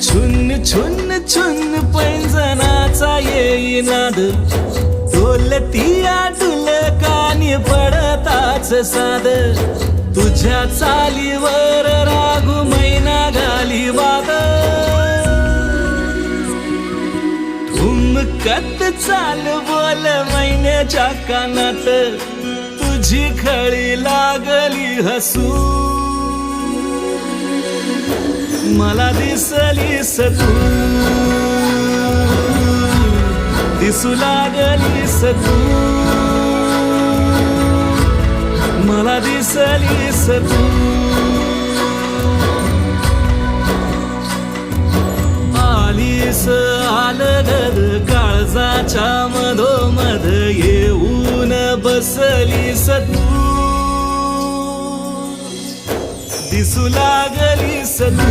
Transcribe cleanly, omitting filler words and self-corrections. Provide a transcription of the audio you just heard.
छुन छुन छुन पैंजनाचा येई नाद, डोलतिया डुलकानी पडताच साद. तुझ्या चालीवर रागू मैना घाली वाद, ठुमकत चाल बोल मैन्याच्या कानात. तुझी खळी लागली हसू, मला दिसलीस तू, दिसू लागलीस तू, मला दिसलीस तू. आलीस आलगद काळजाच्या मधोमध, येऊन बसलीस तू, दिसू लागलीस तू.